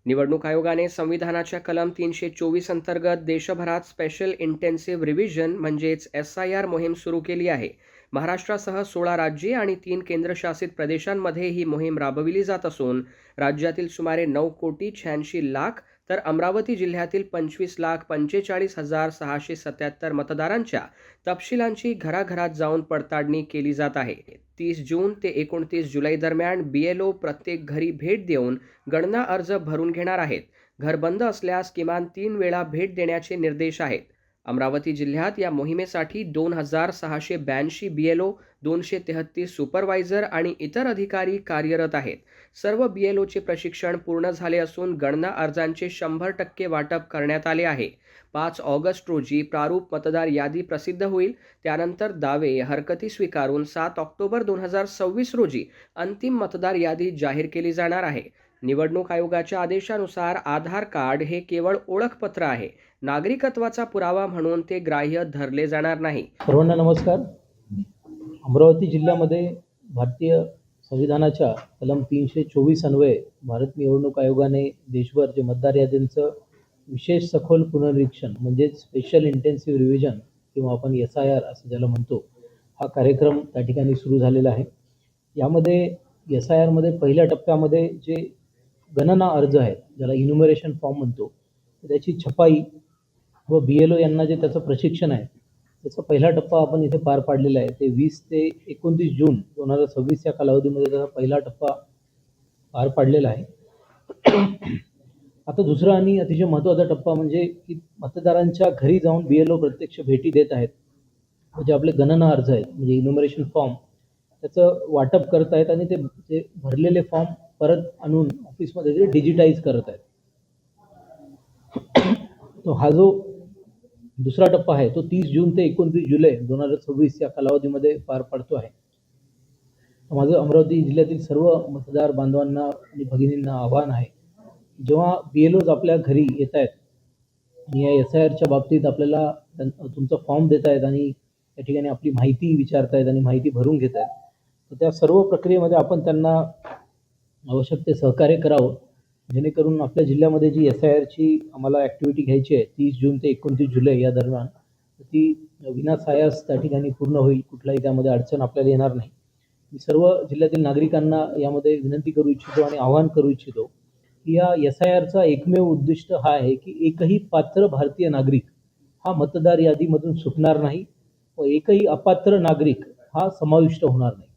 निवडणूक आयोगाने संविधानाच्या कलम 324 अंतर्गत देशभरात स्पेशल इंटेन्सिव्ह रिव्हिजन म्हणजेच SIR मोहीम सुरू केली आहे. महाराष्ट्रासह 16 राज्ये आणि 3 केंद्रशासित प्रदेशांमध्ये ही मोहीम राबविली जात असून राज्यातील सुमारे 9,86,00,000 तर अमरावती जिल्ह्यातील 25,45,677 मतदारांच्या तपशिलांची घराघरात जाऊन पडताळणी केली जात आहे. 30 जून ते 29 जुलै दरम्यान BLO प्रत्येक घरी भेट देऊन गणना अर्ज भरून घेणार आहेत. घर बंद असल्यास किमान 3 वेळा भेट देण्याचे निर्देश आहेत. अमरावती जिल्ह्यात या मोहिमेसाठी 2,682 BLO, 233 सुपरवायझर आणि इतर अधिकारी कार्यरत आहेत. सर्व BLOचे प्रशिक्षण पूर्ण झाले असून गणना अर्जांचे 100% वाटप करण्यात आले आहे. 5 ऑगस्ट रोजी प्रारूप मतदार यादी प्रसिद्ध होईल. त्यानंतर दावे हरकती स्वीकारून 7 ऑक्टोबर 2026 रोजी अंतिम मतदार यादी जाहीर केली जाणार आहे. निवडणूक आयोगाच्या आदेशानुसार आधार कार्ड हे केवळ ओळखपत्र आहे. नागरिकत्वाचा पुरावा म्हणून ते ग्राह्य धरले जाणार नाही. सर्वांना नमस्कार. अमरावती जिल्ह्यामध्ये भारतीय संविधानाच्या कलम 324 अन्वये भारत निवडणूक आयोगाने देशभर जे मतदार यादींचं विशेष सखोल पुनर्निरीक्षण म्हणजेच स्पेशल इंटेन्सिव्ह रिव्हिजन किंवा आपण SIR असं ज्याला म्हणतो, हा कार्यक्रम त्या ठिकाणी सुरू झालेला आहे. यामध्ये SIR मध्ये पहिल्या टप्प्यामध्ये जे गणना अर्ज आहेत, ज्याला इन्युमरेशन फॉर्म म्हणतो, त्याची छपाई व BLO यांना जे त्याचं प्रशिक्षण आहे त्याचा पहिला टप्पा आपण इथे पार पाडलेला आहे. ते 20 ते 29 जून 2026 या कालावधीमध्ये त्याचा पहिला टप्पा पार पाडलेला आहे. आता दुसरा आणि अतिशय महत्त्वाचा टप्पा म्हणजे की मतदारांच्या घरी जाऊन BLO प्रत्यक्ष भेटी देत आहेत. म्हणजे आपले गणना अर्ज आहेत म्हणजे इन्युमरेशन फॉर्म त्याचं वाटप करत आहेत आणि ते भरलेले फॉर्म परत आणून ऑफिसमध्ये ते डिजिटाईज करत आहेत. तो हा जो दुसरा टप्पा आहे तो 30 जून ते 29 जुलै 2026 या कालावधीमध्ये पार पडतो आहे. माझं अमरावती जिल्ह्यातील सर्व मतदार बांधवांना आणि भगिनींना आव्हान आहे, जेव्हा BLOज आपल्या घरी येत आहेत आणि या SIRच्या बाबतीत आपल्याला तुमचा फॉर्म देत आहेत आणि त्या ठिकाणी आपली माहिती विचारत आहेत आणि माहिती भरून घेत आहेत, तर त्या सर्व प्रक्रियेमध्ये आपण त्यांना आवश्यक ते सहकार्य करावं, जेणेकरून आपल्या जिल्ह्यामध्ये जी SIRची आम्हाला ॲक्टिव्हिटी घ्यायची आहे 30 जून ते 29 जुलै या दरम्यान, ती विनासायास त्या ठिकाणी पूर्ण होईल. कुठलाही त्यामध्ये अडचण आपल्याला येणार नाही. मी सर्व जिल्ह्यातील नागरिकांना यामध्ये विनंती करू इच्छितो आणि आवाहन करू इच्छितो की या SIRचा एकमेव उद्दिष्ट हा आहे की एकही पात्र भारतीय नागरिक हा मतदार यादीमधून सुटणार नाही व एकही अपात्र नागरिक हा समाविष्ट होणार नाही.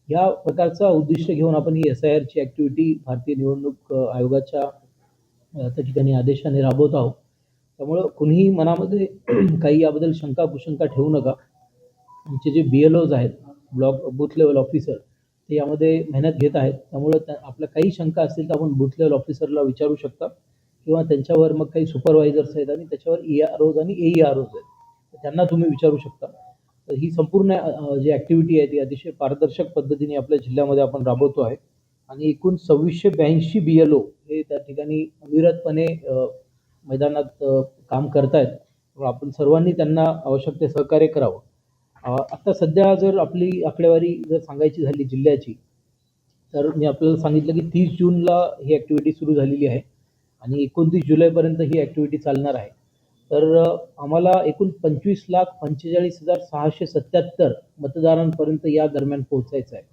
या प्रकारचा उद्दिष्ट घेऊन आपण ही SIRची ॲक्टिव्हिटी भारतीय निवडणूक आयोगाच्या त्या ठिकाणी आदेशाने राबवत आहोत. त्यामुळं कुणीही मनामध्ये काही याबद्दल शंका कुशंका ठेवू नका. आमचे जे BLOज आहेत, बूथ लेवल ऑफिसर, ते यामध्ये मेहनत घेत आहेत. त्यामुळं आपल्या काही शंका असतील तर आपण बूथ लेवल ऑफिसरला विचारू शकता किंवा त्यांच्यावर मग काही सुपरवायझर्स आहेत आणि त्याच्यावर EROज आणि AEROज आहेत, तर त्यांना तुम्ही विचारू शकता. तर ही संपूर्ण जी ॲक्टिव्हिटी आहे ती अतिशय पारदर्शक पद्धतीने आपल्या जिल्ह्यामध्ये आपण राबवतो आहे आणि एकूण 2682 BLO हे त्या ठिकाणी अविरतपणे मैदानात काम करत आहेत. आपण सर्वांनी त्यांना आवश्यक ते सहकार्य करावं. आत्ता सध्या जर आपली आकडेवारी जर सांगायची झाली जिल्ह्याची, तर मी आपल्याला सांगितलं की 30 जूनला ही ॲक्टिव्हिटी सुरू झालेली आहे आणि 29 जुलैपर्यंत ही ॲक्टिव्हिटी चालणार आहे. तर आम्हाला एकूण 25,45,677 मतदारांपर्यंत या दरम्यान पोहोचायचं आहे.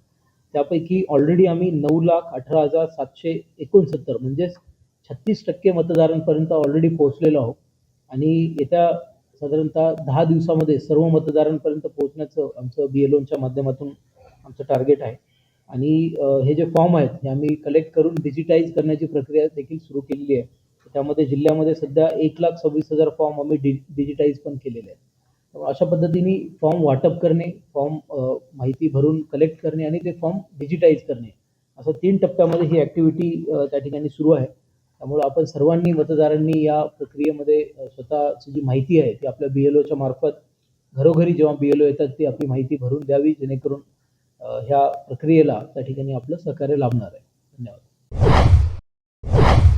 त्यापैकी ऑलरेडी आम्ही 9,18,769 म्हणजेच 36% मतदारांपर्यंत ऑलरेडी पोहोचलेलो आहोत आणि येत्या साधारणतः 10 दिवसामध्ये सर्व मतदारांपर्यंत पोहोचण्याचं आमचं BLOच्या माध्यमातून आमचं टार्गेट आहे. आणि हे जे फॉर्म आहेत हे आम्ही कलेक्ट करून डिजिटाईज करण्याची प्रक्रिया देखील सुरू केलेली आहे. त्यामध्ये जिल्ह्यामध्ये सध्या 1,26,000 फॉर्म आम्ही डिजिटाईज पण केलेले आहेत. तर अशा पद्धतीने फॉर्म वाटप करणे, फॉर्म माहिती भरून कलेक्ट करणे आणि ते फॉर्म डिजिटाईज करणे, असं 3 टप्प्यामध्ये ही ॲक्टिव्हिटी त्या ठिकाणी सुरू आहे. त्यामुळे आपण सर्वांनी मतदारांनी या प्रक्रियेमध्ये स्वतःची जी माहिती आहे ती आपल्या BLOच्या मार्फत घरोघरी जेव्हा BLO येतात ती आपली माहिती भरून द्यावी, जेणेकरून ह्या प्रक्रियेला त्या ठिकाणी आपलं सहकार्य लाभणार आहे. धन्यवाद.